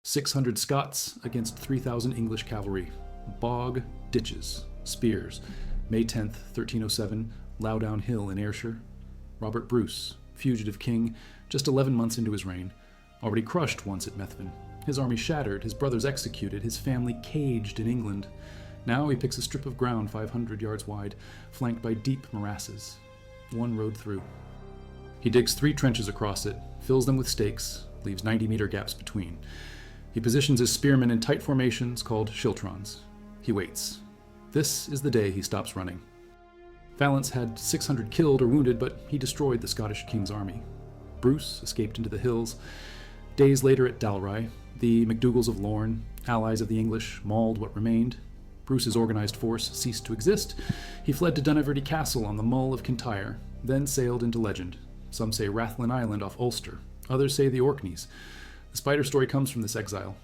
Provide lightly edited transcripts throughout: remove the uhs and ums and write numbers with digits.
600 Scots against 3,000 English cavalry. Bog, ditches, spears. May 10th, 1307, Loudoun Hill in Ayrshire. Robert Bruce, fugitive king, just 11 months into his reign, already crushed once at Methven. His army shattered, his brothers executed, his family caged in England. Now he picks a strip of ground 500 yards wide, flanked by deep morasses. One road through. He digs 3 trenches across it, fills them with stakes, leaves 90-meter gaps between. He positions his spearmen in tight formations called schiltrons. He waits. This is the day he stops running. Valence had 600 killed or wounded, but he destroyed the Scottish king's army. Bruce escaped into the hills. Days later at Dalry, the MacDougals of Lorne, allies of the English, mauled what remained. Bruce's organized force ceased to exist. He fled to Dunaverty Castle on the Mull of Kintyre, then sailed into legend. Some say Rathlin Island off Ulster. Others say the Orkneys. The spider story comes from this exile.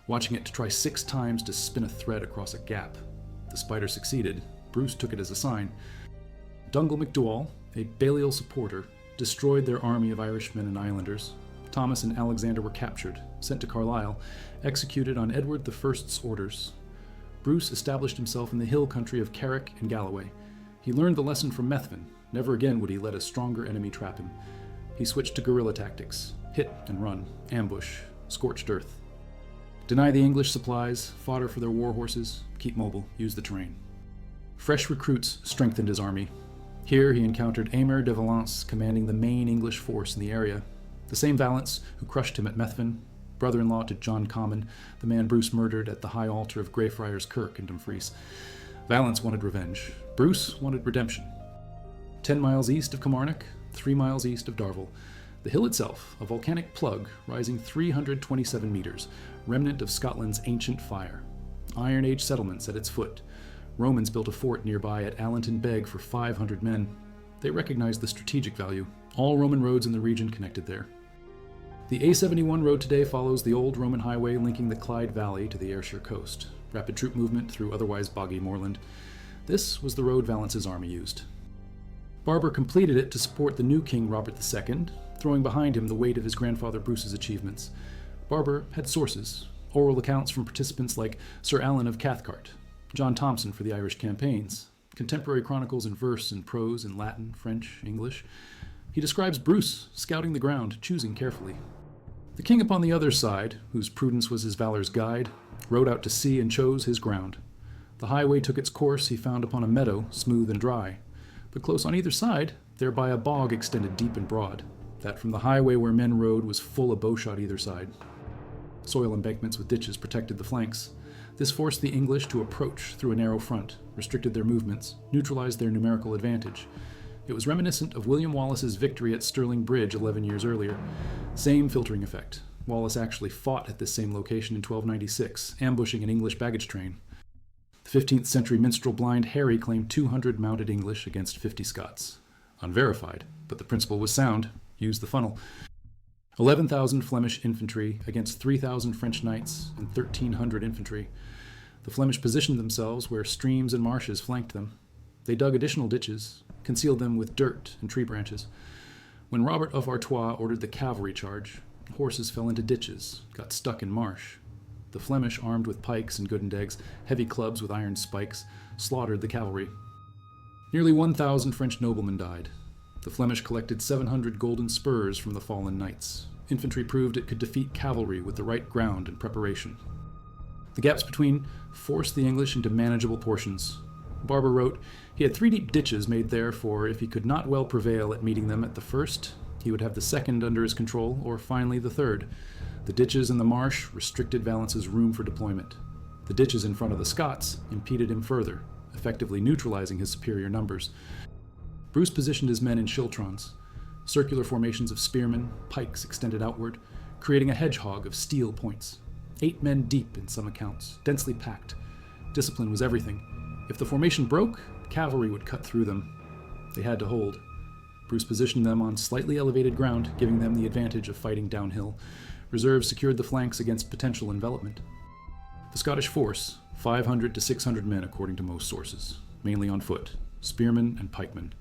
Watching it to try 6 times to spin a thread across a gap. The spider succeeded. Bruce took it as a sign. Dungal MacDowall, a Balliol supporter, destroyed their army of Irishmen and Islanders. Thomas and Alexander were captured, sent to Carlisle, executed on Edward I's orders. Bruce established himself in the hill country of Carrick and Galloway. He learned the lesson from Methven. Never again would he let a stronger enemy trap him. He switched to guerrilla tactics. Hit and run, ambush, scorched earth. Deny the English supplies, fodder for their war horses, keep mobile, use the terrain. Fresh recruits strengthened his army. Here he encountered Aymer de Valence commanding the main English force in the area. The same Valence who crushed him at Methven, brother-in-law to John Comyn, the man Bruce murdered at the high altar of Greyfriars Kirk in Dumfries. Valence wanted revenge. Bruce wanted redemption. 10 miles east of Kilmarnock, 3 miles east of Darvel. The hill itself, a volcanic plug rising 327 meters, remnant of Scotland's ancient fire. Iron Age settlements at its foot. Romans built a fort nearby at Allenton Beg for 500 men. They recognized the strategic value. All Roman roads in the region connected there. The A71 road today follows the old Roman highway linking the Clyde Valley to the Ayrshire coast. Rapid troop movement through otherwise boggy moorland. This was the road Valence's army used. Barber completed it to support the new King Robert II, throwing behind him the weight of his grandfather Bruce's achievements. Barber had sources, oral accounts from participants like Sir Alan of Cathcart, John Thompson for the Irish campaigns, contemporary chronicles in verse and prose in Latin, French, English. He describes Bruce scouting the ground, choosing carefully. The king upon the other side, whose prudence was his valor's guide, rode out to sea and chose his ground. The highway took its course he found upon a meadow, smooth and dry. But close on either side, thereby a bog extended deep and broad. That from the highway where men rode was full of bowshot either side. Soil embankments with ditches protected the flanks. This forced the English to approach through a narrow front, restricted their movements, neutralized their numerical advantage. It was reminiscent of William Wallace's victory at Stirling Bridge 11 years earlier. Same filtering effect. Wallace actually fought at this same location in 1296, ambushing an English baggage train. The 15th century minstrel blind Harry claimed 200 mounted English against 50 Scots. Unverified, but the principle was sound. Use the funnel. 11,000 Flemish infantry against 3,000 French knights and 1,300 infantry. The Flemish positioned themselves where streams and marshes flanked them. They dug additional ditches, concealed them with dirt and tree branches. When Robert of Artois ordered the cavalry charge, horses fell into ditches, got stuck in marsh. The Flemish, armed with pikes and gooden eggs, heavy clubs with iron spikes, slaughtered the cavalry. Nearly 1,000 French noblemen died. The Flemish collected 700 golden spurs from the fallen knights. Infantry proved it could defeat cavalry with the right ground and preparation. The gaps between forced the English into manageable portions. Barber wrote, he had 3 deep ditches made there, for if he could not well prevail at meeting them at the first, he would have the second under his control, or finally the third. The ditches in the marsh restricted Valence's room for deployment. The ditches in front of the Scots impeded him further, effectively neutralizing his superior numbers. Bruce positioned his men in schiltrons, circular formations of spearmen, pikes extended outward, creating a hedgehog of steel points. 8 men deep in some accounts, densely packed. Discipline was everything. If the formation broke, cavalry would cut through them. They had to hold. Bruce positioned them on slightly elevated ground, giving them the advantage of fighting downhill. Reserves secured the flanks against potential envelopment. The Scottish force, 500 to 600 men according to most sources, mainly on foot, spearmen and pikemen.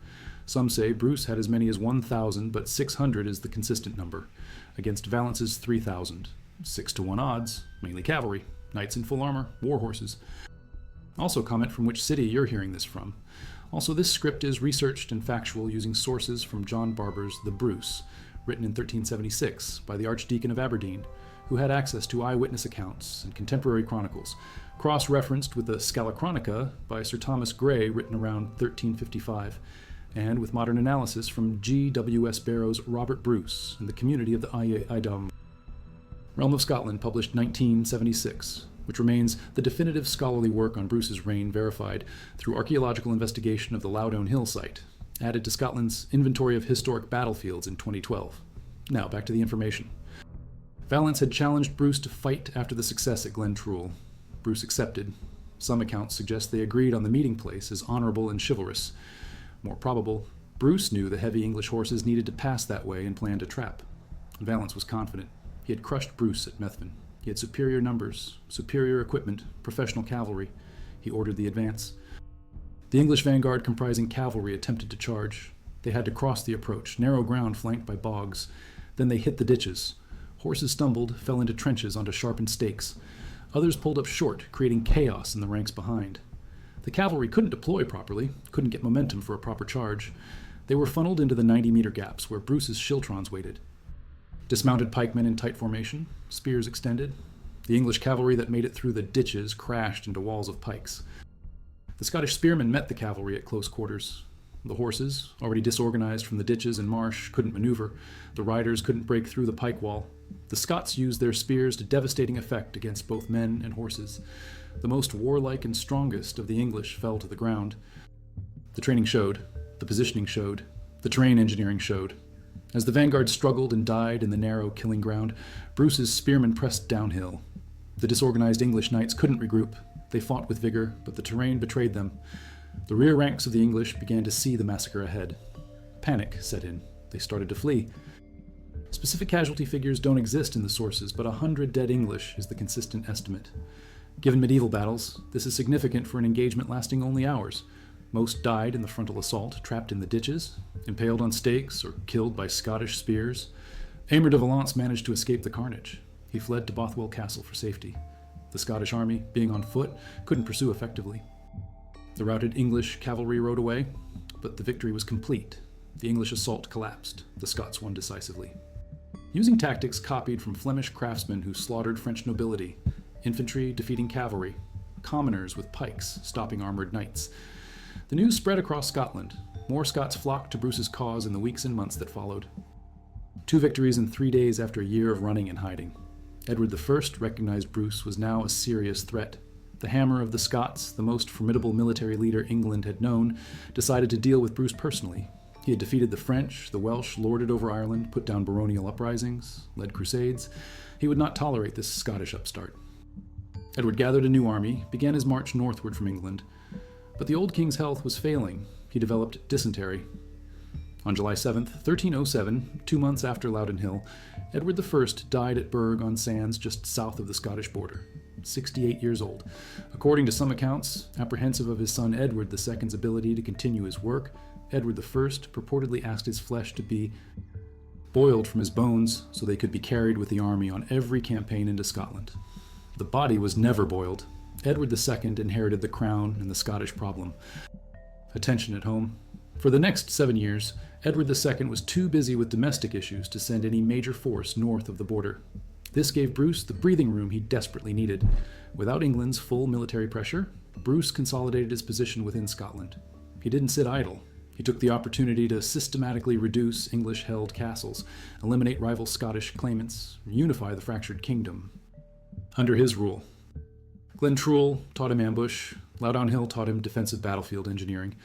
Some say Bruce had as many as 1,000, but 600 is the consistent number, against Valence's 3,000. 6-to-1 odds, mainly cavalry, knights in full armor, war horses. Also comment from which city you're hearing this from. Also, this script is researched and factual using sources from John Barber's The Bruce, written in 1376 by the Archdeacon of Aberdeen, who had access to eyewitness accounts and contemporary chronicles, cross-referenced with the Scala Chronica by Sir Thomas Gray, written around 1355, and with modern analysis from G.W.S. Barrow's Robert Bruce and the Community of the Idom, Realm of Scotland, published 1976, which remains the definitive scholarly work on Bruce's reign verified through archaeological investigation of the Loudoun Hill site, added to Scotland's Inventory of Historic Battlefields in 2012. Now, back to the information. Valence had challenged Bruce to fight after the success at Glen Truel. Bruce accepted. Some accounts suggest they agreed on the meeting place as honorable and chivalrous. More probable, Bruce knew the heavy English horses needed to pass that way and planned a trap. Valence was confident. He had crushed Bruce at Methven. He had superior numbers, superior equipment, professional cavalry. He ordered the advance. The English vanguard comprising cavalry attempted to charge. They had to cross the approach, narrow ground flanked by bogs. Then they hit the ditches. Horses stumbled, fell into trenches onto sharpened stakes. Others pulled up short, creating chaos in the ranks behind. The cavalry couldn't deploy properly, couldn't get momentum for a proper charge. They were funneled into the 90-meter gaps where Bruce's schiltrons waited. Dismounted pikemen in tight formation, spears extended. The English cavalry that made it through the ditches crashed into walls of pikes. The Scottish spearmen met the cavalry at close quarters. The horses, already disorganized from the ditches and marsh, couldn't maneuver. The riders couldn't break through the pike wall. The Scots used their spears to devastating effect against both men and horses. The most warlike and strongest of the English fell to the ground. The training showed, the positioning showed, the terrain engineering showed. As the vanguard struggled and died in the narrow killing ground, Bruce's spearmen pressed downhill. The disorganized English knights couldn't regroup. They fought with vigor, but the terrain betrayed them. The rear ranks of the English began to see the massacre ahead. Panic set in. They started to flee. Specific casualty figures don't exist in the sources, but 100 dead English is the consistent estimate. Given medieval battles, this is significant for an engagement lasting only hours. Most died in the frontal assault, trapped in the ditches, impaled on stakes, or killed by Scottish spears. Aymer de Valence managed to escape the carnage. He fled to Bothwell Castle for safety. The Scottish army, being on foot, couldn't pursue effectively. The routed English cavalry rode away, but the victory was complete. The English assault collapsed. The Scots won decisively. Using tactics copied from Flemish craftsmen who slaughtered French nobility, infantry defeating cavalry, commoners with pikes stopping armored knights, the news spread across Scotland. More Scots flocked to Bruce's cause in the weeks and months that followed. 2 victories in 3 days after a year of running and hiding. Edward I recognized Bruce was now a serious threat. The Hammer of the Scots, the most formidable military leader England had known, decided to deal with Bruce personally. He had defeated the French, the Welsh lorded over Ireland, put down baronial uprisings, led crusades. He would not tolerate this Scottish upstart. Edward gathered a new army, began his march northward from England. But the old king's health was failing. He developed dysentery. On July 7, 1307, 2 months after Loudoun Hill, Edward I died at Berg-on-Sands just south of the Scottish border, 68 years old. According to some accounts, apprehensive of his son Edward II's ability to continue his work, Edward I purportedly asked his flesh to be boiled from his bones so they could be carried with the army on every campaign into Scotland. The body was never boiled. Edward II inherited the crown and the Scottish problem. Attention at home. For the next 7 years, Edward II was too busy with domestic issues to send any major force north of the border. This gave Bruce the breathing room he desperately needed. Without England's full military pressure, Bruce consolidated his position within Scotland. He didn't sit idle. He took the opportunity to systematically reduce English-held castles, eliminate rival Scottish claimants, and unify the fractured kingdom. Under his rule, Glen Truel taught him ambush. Loudoun Hill taught him defensive battlefield engineering.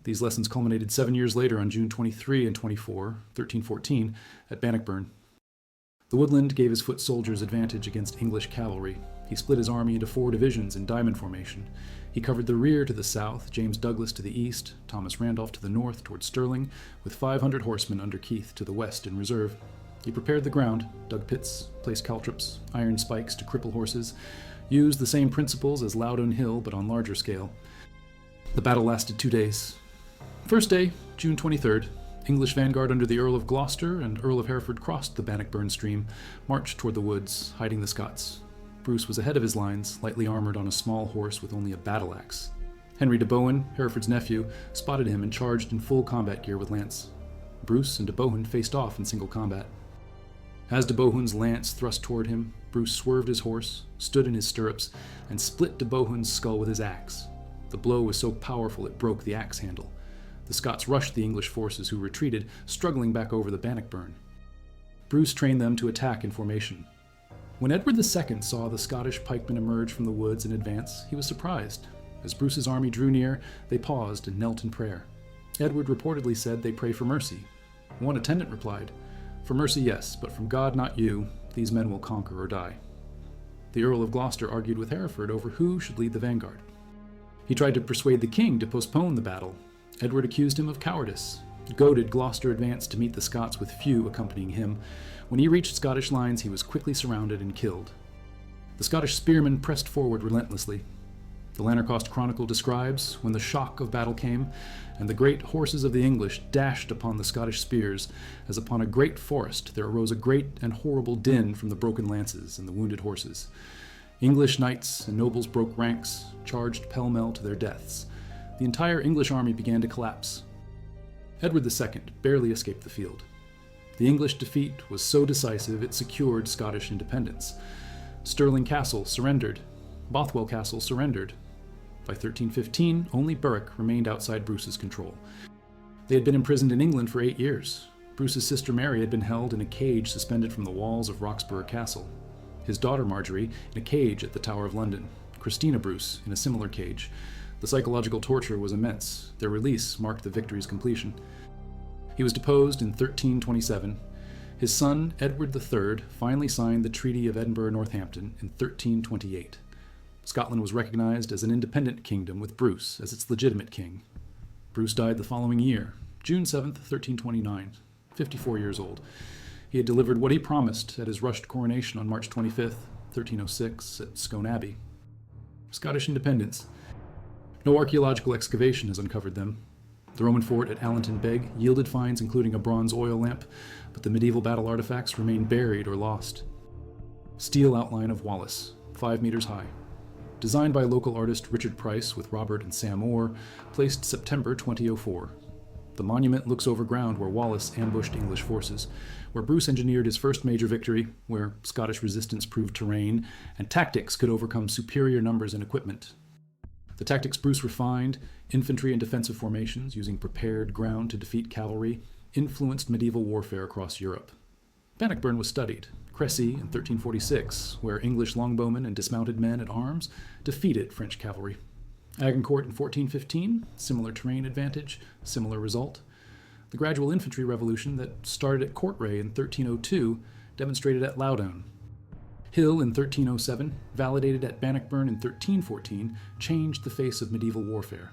These lessons culminated 7 years later on June 23 and 24, 1314, at Bannockburn. The woodland gave his foot soldiers advantage against English cavalry. He split his army into 4 divisions in diamond formation. He covered the rear to the south, James Douglas to the east, Thomas Randolph to the north toward Stirling, with 500 horsemen under Keith to the west in reserve. He prepared the ground, dug pits, placed caltrops, iron spikes to cripple horses, used the same principles as Loudoun Hill but on larger scale. The battle lasted 2 days. First day, June 23rd, English vanguard under the Earl of Gloucester and Earl of Hereford crossed the Bannockburn stream, marched toward the woods, hiding the Scots. Bruce was ahead of his lines, lightly armored on a small horse with only a battle-axe. Henry de Bohun, Hereford's nephew, spotted him and charged in full combat gear with lance. Bruce and de Bohun faced off in single combat. As de Bohun's lance thrust toward him, Bruce swerved his horse, stood in his stirrups, and split de Bohun's skull with his axe. The blow was so powerful it broke the axe handle. The Scots rushed the English forces, who retreated, struggling back over the Bannockburn. Bruce trained them to attack in formation. When Edward II saw the Scottish pikemen emerge from the woods in advance, he was surprised. As Bruce's army drew near, they paused and knelt in prayer. Edward reportedly said they pray for mercy. One attendant replied, "For mercy, yes, but from God, not you. These men will conquer or die." The Earl of Gloucester argued with Hereford over who should lead the vanguard. He tried to persuade the king to postpone the battle. Edward accused him of cowardice. Goaded, Gloucester advanced to meet the Scots with few accompanying him. When he reached Scottish lines, he was quickly surrounded and killed. The Scottish spearmen pressed forward relentlessly. The Lanercost Chronicle describes when the shock of battle came, and the great horses of the English dashed upon the Scottish spears, as upon a great forest there arose a great and horrible din from the broken lances and the wounded horses. English knights and nobles broke ranks, charged pell-mell to their deaths. The entire English army began to collapse. Edward II barely escaped the field. The English defeat was so decisive it secured Scottish independence. Stirling Castle surrendered. Bothwell Castle surrendered. By 1315, only Berwick remained outside Bruce's control. They had been imprisoned in England for 8 years. Bruce's sister Mary had been held in a cage suspended from the walls of Roxburgh Castle. His daughter Marjorie in a cage at the Tower of London. Christina Bruce in a similar cage. The psychological torture was immense. Their release marked the victory's completion. He was deposed in 1327. His son, Edward III, finally signed the Treaty of Edinburgh-Northampton in 1328. Scotland was recognized as an independent kingdom with Bruce as its legitimate king. Bruce died the following year, June 7, 1329, 54 years old. He had delivered what he promised at his rushed coronation on March 25, 1306, at Scone Abbey. Scottish independence. No archaeological excavation has uncovered them. The Roman fort at Allenton Beg yielded finds including a bronze oil lamp, but the medieval battle artifacts remain buried or lost. Steel outline of Wallace, 5 meters high. Designed by local artist Richard Price with Robert and Sam Orr, placed September 2004. The monument looks over ground where Wallace ambushed English forces, where Bruce engineered his first major victory, where Scottish resistance proved terrain, and tactics could overcome superior numbers and equipment. The tactics Bruce refined, infantry and defensive formations using prepared ground to defeat cavalry, influenced medieval warfare across Europe. Bannockburn was studied, Crécy in 1346, where English longbowmen and dismounted men at arms defeated French cavalry. Agincourt in 1415, similar terrain advantage, similar result. The gradual infantry revolution that started at Courtrai in 1302 demonstrated at Loudoun. Hill in 1307, validated at Bannockburn in 1314, changed the face of medieval warfare.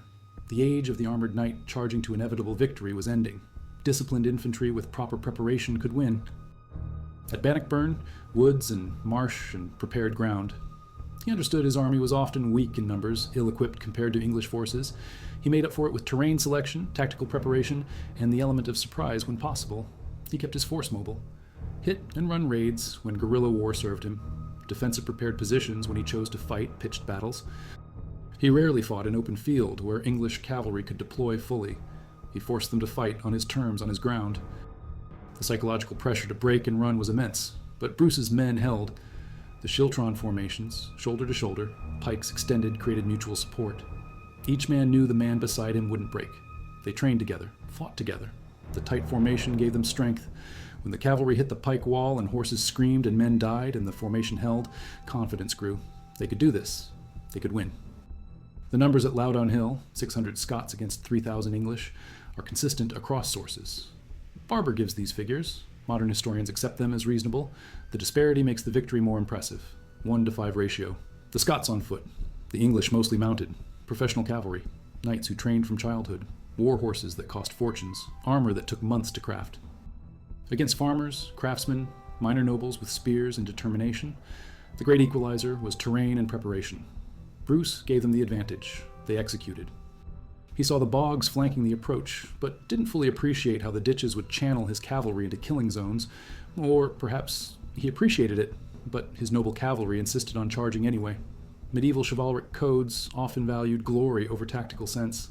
The age of the armored knight charging to inevitable victory was ending. Disciplined infantry with proper preparation could win. At Bannockburn, woods and marsh and prepared ground. He understood his army was often weak in numbers, ill-equipped compared to English forces. He made up for it with terrain selection, tactical preparation, and the element of surprise when possible. He kept his force mobile. Hit and run raids when guerrilla war served him. Defensive prepared positions when he chose to fight pitched battles. He rarely fought in open field where English cavalry could deploy fully. He forced them to fight on his terms on his ground. The psychological pressure to break and run was immense, but Bruce's men held. The Schiltron formations, shoulder to shoulder, pikes extended, created mutual support. Each man knew the man beside him wouldn't break. They trained together, fought together. The tight formation gave them strength. When the cavalry hit the pike wall and horses screamed and men died and the formation held, confidence grew. They could do this. They could win. The numbers at Loudoun Hill, 600 Scots against 3,000 English, are consistent across sources. Barber gives these figures. Modern historians accept them as reasonable. The disparity makes the victory more impressive. 1-to-5 ratio. The Scots on foot. The English mostly mounted. Professional cavalry. Knights who trained from childhood. War horses that cost fortunes. Armor that took months to craft. Against farmers, craftsmen, minor nobles with spears and determination, the great equalizer was terrain and preparation. Bruce gave them the advantage. They executed. He saw the bogs flanking the approach, but didn't fully appreciate how the ditches would channel his cavalry into killing zones, or perhaps he appreciated it, but his noble cavalry insisted on charging anyway. Medieval chivalric codes often valued glory over tactical sense.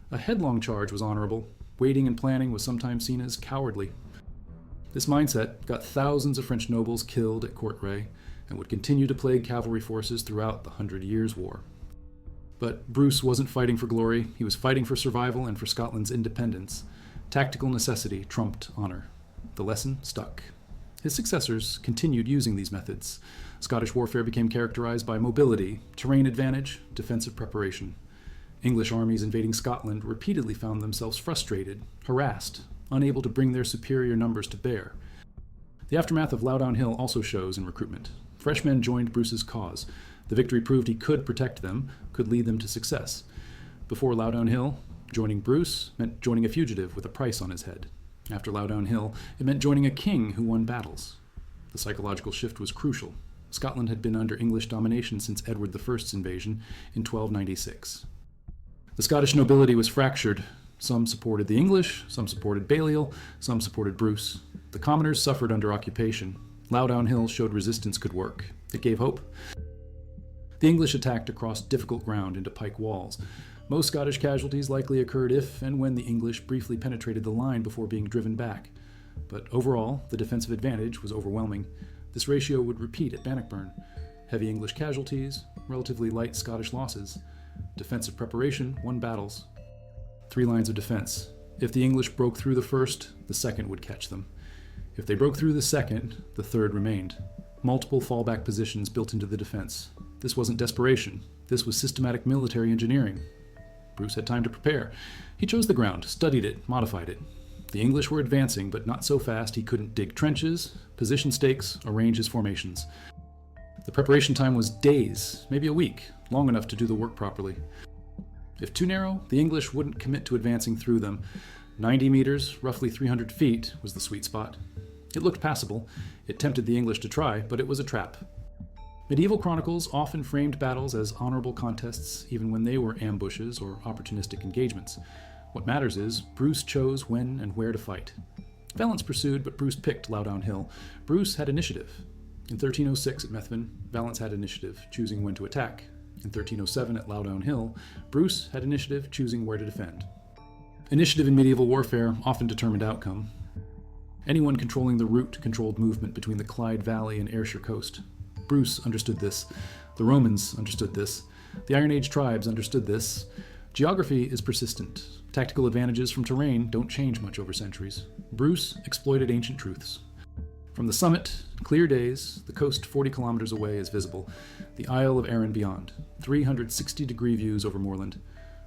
A headlong charge was honorable. Waiting and planning was sometimes seen as cowardly. This mindset got thousands of French nobles killed at Courtrai and would continue to plague cavalry forces throughout the 100 Years' War. But Bruce wasn't fighting for glory, he was fighting for survival and for Scotland's independence. Tactical necessity trumped honor. The lesson stuck. His successors continued using these methods. Scottish warfare became characterized by mobility, terrain advantage, defensive preparation. English armies invading Scotland repeatedly found themselves frustrated, harassed, unable to bring their superior numbers to bear. The aftermath of Loudoun Hill also shows in recruitment. Fresh men joined Bruce's cause. The victory proved he could protect them, could lead them to success. Before Loudoun Hill, joining Bruce meant joining a fugitive with a price on his head. After Loudoun Hill, it meant joining a king who won battles. The psychological shift was crucial. Scotland had been under English domination since Edward I's invasion in 1296. The Scottish nobility was fractured. Some supported the English, some supported Balliol, some supported Bruce. The commoners suffered under occupation. Loudoun Hill showed resistance could work. It gave hope. The English attacked across difficult ground into pike walls. Most Scottish casualties likely occurred if and when the English briefly penetrated the line before being driven back. But overall, the defensive advantage was overwhelming. This ratio would repeat at Bannockburn. Heavy English casualties, relatively light Scottish losses. Defensive preparation won battles. 3 lines of defense. If the English broke through the first, the second would catch them. If they broke through the second, the third remained. Multiple fallback positions built into the defense. This wasn't desperation. This was systematic military engineering. Bruce had time to prepare. He chose the ground, studied it, modified it. The English were advancing, but not so fast he couldn't dig trenches, position stakes, arrange his formations. The preparation time was days, maybe a week, long enough to do the work properly. If too narrow, the English wouldn't commit to advancing through them. 90 meters, roughly 300 feet, was the sweet spot. It looked passable. It tempted the English to try, but it was a trap. Medieval chronicles often framed battles as honorable contests, even when they were ambushes or opportunistic engagements. What matters is, Bruce chose when and where to fight. Valence pursued, but Bruce picked Loudoun Hill. Bruce had initiative. In 1306 at Methven, Valence had initiative, choosing when to attack. In 1307 at Loudoun Hill, Bruce had initiative, choosing where to defend. Initiative in medieval warfare often determined outcome. Anyone controlling the route controlled movement between the Clyde Valley and Ayrshire coast. Bruce understood this. The Romans understood this. The Iron Age tribes understood this. Geography is persistent. Tactical advantages from terrain don't change much over centuries. Bruce exploited ancient truths. From the summit, clear days, the coast 40 kilometers away is visible. The Isle of Arran beyond, 360-degree views over moorland.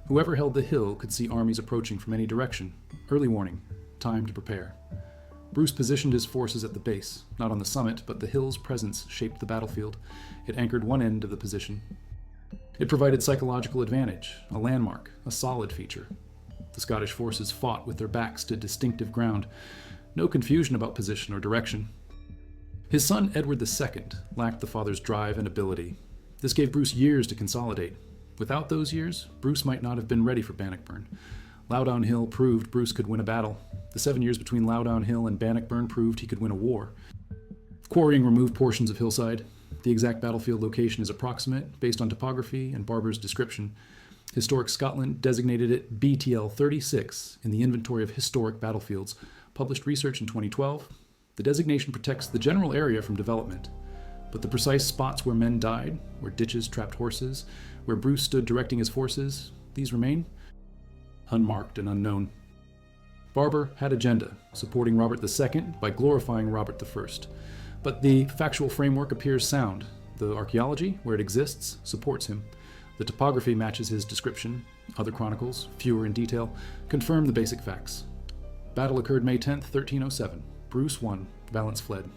Whoever held the hill could see armies approaching from any direction. Early warning. Time to prepare. Bruce positioned his forces at the base, not on the summit, but the hill's presence shaped the battlefield. It anchored one end of the position. It provided psychological advantage, a landmark, a solid feature. The Scottish forces fought with their backs to distinctive ground. No confusion about position or direction. His son Edward II lacked the father's drive and ability. This gave Bruce years to consolidate. Without those years, Bruce might not have been ready for Bannockburn. Loudoun Hill proved Bruce could win a battle. The 7 years between Loudoun Hill and Bannockburn proved he could win a war. Quarrying removed portions of hillside. The exact battlefield location is approximate, based on topography and Barber's description. Historic Scotland designated it BTL 36 in the Inventory of Historic Battlefields, published research in 2012. The designation protects the general area from development, but the precise spots where men died, where ditches trapped horses, where Bruce stood directing his forces, these remain unmarked and unknown. Barber had agenda, supporting Robert II by glorifying Robert I. But the factual framework appears sound. The archaeology, where it exists, supports him. The topography matches his description. Other chronicles, fewer in detail, confirm the basic facts. Battle occurred May 10, 1307. Bruce won. Valence fled.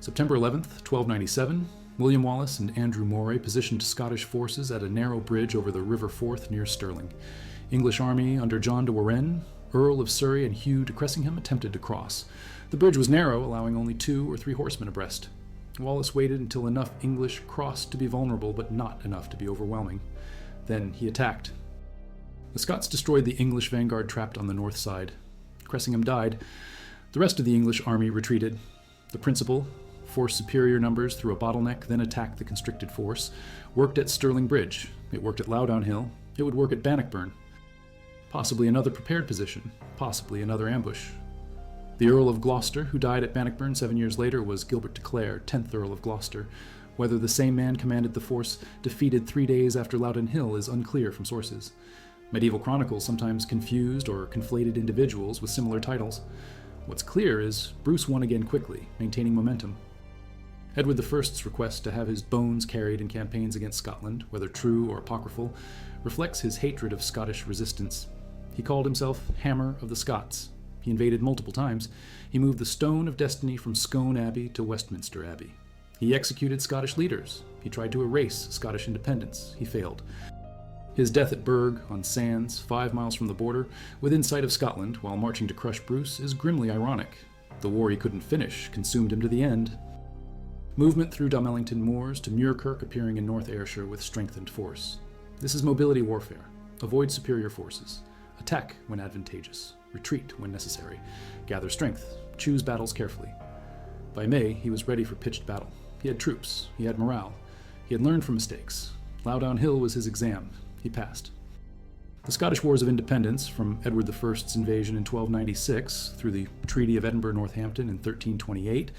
September 11th, 1297, William Wallace and Andrew Moray positioned Scottish forces at a narrow bridge over the River Forth near Stirling. English army under John de Warenne, Earl of Surrey, and Hugh de Cressingham attempted to cross. The bridge was narrow, allowing only 2 or 3 horsemen abreast. Wallace waited until enough English crossed to be vulnerable, but not enough to be overwhelming. Then he attacked. The Scots destroyed the English vanguard trapped on the north side. Cressingham died. The rest of the English army retreated. The principal, forced superior numbers through a bottleneck, then attacked the constricted force, worked at Stirling Bridge. It worked at Loudoun Hill. It would work at Bannockburn. Possibly another prepared position. Possibly another ambush. The Earl of Gloucester, who died at Bannockburn 7 years later, was Gilbert de Clare, 10th Earl of Gloucester. Whether the same man commanded the force defeated 3 days after Loudoun Hill is unclear from sources. Medieval chronicles sometimes confused or conflated individuals with similar titles. What's clear is Bruce won again quickly, maintaining momentum. Edward I's request to have his bones carried in campaigns against Scotland, whether true or apocryphal, reflects his hatred of Scottish resistance. He called himself Hammer of the Scots. He invaded multiple times. He moved the Stone of Destiny from Scone Abbey to Westminster Abbey. He executed Scottish leaders. He tried to erase Scottish independence. He failed. His death at Burgh, on sands, 5 miles from the border, within sight of Scotland, while marching to crush Bruce, is grimly ironic. The war he couldn't finish consumed him to the end. Movement through Dalmellington Moors to Muirkirk appearing in North Ayrshire with strengthened force. This is mobility warfare. Avoid superior forces. Attack when advantageous. Retreat when necessary. Gather strength. Choose battles carefully. By May, he was ready for pitched battle. He had troops. He had morale. He had learned from mistakes. Loudoun Hill was his exam. He passed. The Scottish Wars of Independence, from Edward I's invasion in 1296 through the Treaty of Edinburgh-Northampton in 1328,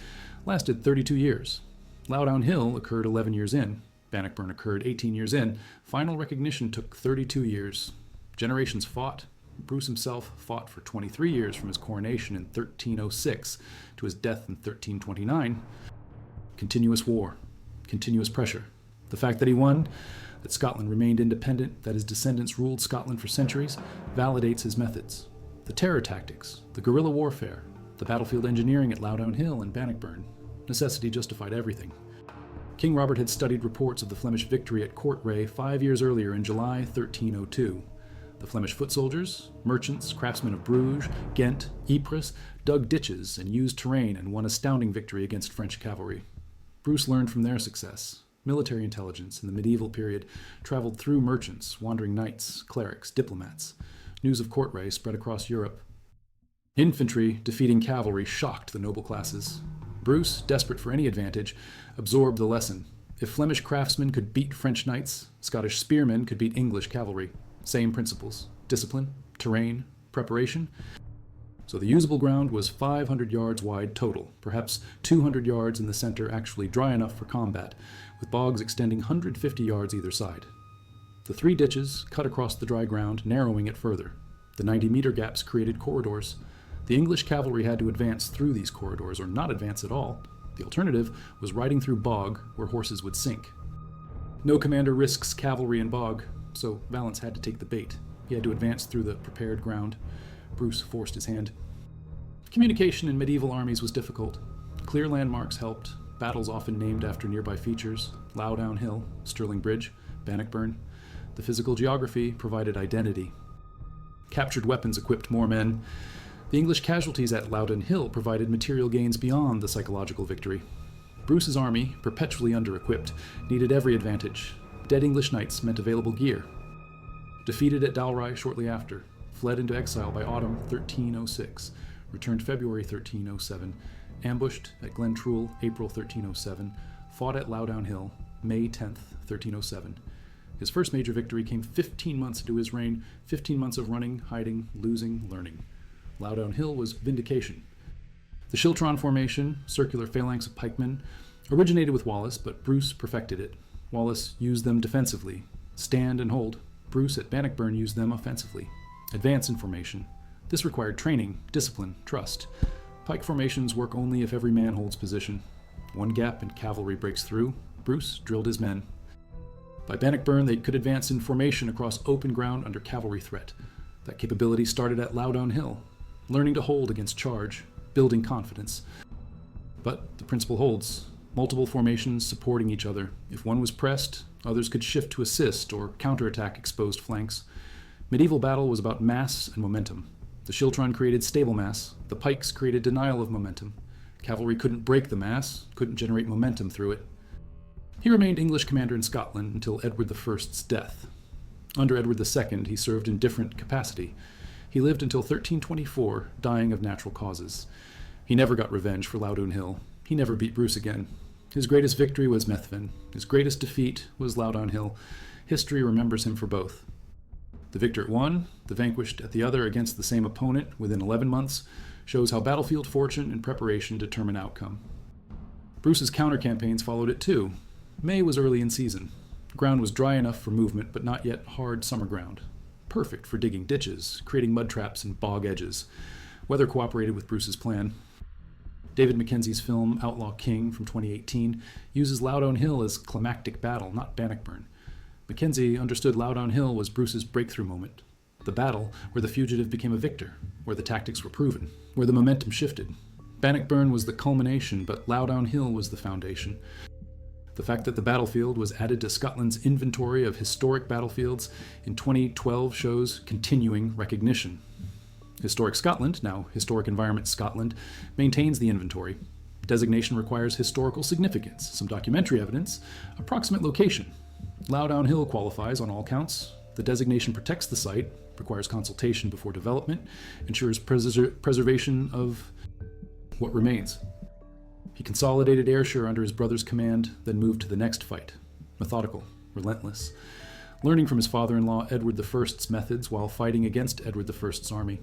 lasted 32 years. Loudoun Hill occurred 11 years in. Bannockburn occurred 18 years in. Final recognition took 32 years. Generations fought. Bruce himself fought for 23 years from his coronation in 1306 to his death in 1329. Continuous war. Continuous pressure. The fact that he won, that Scotland remained independent, that his descendants ruled Scotland for centuries, validates his methods. The terror tactics, the guerrilla warfare, the battlefield engineering at Loudoun Hill and Bannockburn. Necessity justified everything. King Robert had studied reports of the Flemish victory at Courtray 5 years earlier in July 1302. The Flemish foot soldiers, merchants, craftsmen of Bruges, Ghent, Ypres, dug ditches and used terrain and won astounding victory against French cavalry. Bruce learned from their success. Military intelligence in the medieval period traveled through merchants, wandering knights, clerics, diplomats. News of Courtray spread across Europe. Infantry defeating cavalry shocked the noble classes. Bruce, desperate for any advantage, absorbed the lesson. If Flemish craftsmen could beat French knights, Scottish spearmen could beat English cavalry. Same principles: discipline, terrain, preparation. So the usable ground was 500 yards wide total, perhaps 200 yards in the center actually dry enough for combat, with bogs extending 150 yards either side. The 3 ditches cut across the dry ground, narrowing it further. The 90-meter gaps created corridors. The English cavalry had to advance through these corridors or not advance at all. The alternative was riding through bog where horses would sink. No commander risks cavalry in bog, so Valence had to take the bait. He had to advance through the prepared ground. Bruce forced his hand. Communication in medieval armies was difficult. Clear landmarks helped. Battles often named after nearby features: Loudoun Hill, Stirling Bridge, Bannockburn. The physical geography provided identity. Captured weapons equipped more men. The English casualties at Loudoun Hill provided material gains beyond the psychological victory. Bruce's army, perpetually under-equipped, needed every advantage. Dead English knights meant available gear. Defeated at Dalry shortly after, fled into exile by autumn 1306, returned February 1307, ambushed at Glentrool April 1307, fought at Loudoun Hill May 10th, 1307. His first major victory came 15 months into his reign, 15 months of running, hiding, losing, learning. Loudoun Hill was vindication. The Schiltron formation, circular phalanx of pikemen, originated with Wallace, but Bruce perfected it. Wallace used them defensively. Stand and hold. Bruce at Bannockburn used them offensively. Advance in formation. This required training, discipline, trust. Pike formations work only if every man holds position. One gap and cavalry breaks through. Bruce drilled his men. By Bannockburn, they could advance in formation across open ground under cavalry threat. That capability started at Loudoun Hill, learning to hold against charge, building confidence. But the principle holds. Multiple formations supporting each other. If one was pressed, others could shift to assist or counterattack exposed flanks. Medieval battle was about mass and momentum. The Schiltron created stable mass. The pikes created denial of momentum. Cavalry couldn't break the mass, couldn't generate momentum through it. He remained English commander in Scotland until Edward I's death. Under Edward II, he served in different capacity. He lived until 1324, dying of natural causes. He never got revenge for Loudoun Hill. He never beat Bruce again. His greatest victory was Methven. His greatest defeat was Loudoun Hill. History remembers him for both. The victor at one, the vanquished at the other against the same opponent within 11 months, shows how battlefield fortune and preparation determine outcome. Bruce's counter-campaigns followed it too. May was early in season. Ground was dry enough for movement, but not yet hard summer ground. Perfect for digging ditches, creating mud traps and bog edges. Weather cooperated with Bruce's plan. David Mackenzie's film Outlaw King from 2018 uses Loudoun Hill as climactic battle, not Bannockburn. Mackenzie understood Loudoun Hill was Bruce's breakthrough moment. The battle where the fugitive became a victor, where the tactics were proven, where the momentum shifted. Bannockburn was the culmination, but Loudoun Hill was the foundation. The fact that the battlefield was added to Scotland's inventory of historic battlefields in 2012 shows continuing recognition. Historic Scotland, now Historic Environment Scotland, maintains the inventory. Designation requires historical significance, some documentary evidence, approximate location. Loudoun Hill qualifies on all counts. The designation protects the site, requires consultation before development, ensures preservation of what remains. He consolidated Ayrshire under his brother's command, then moved to the next fight. Methodical, relentless. Learning from his father-in-law Edward I's methods while fighting against Edward I's army.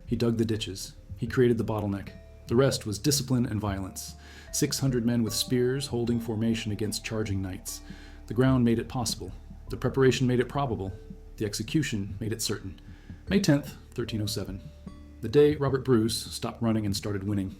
He dug the ditches. He created the bottleneck. The rest was discipline and violence. 600 men with spears holding formation against charging knights. The ground made it possible. The preparation made it probable. The execution made it certain. May 10th, 1307. The day Robert Bruce stopped running and started winning.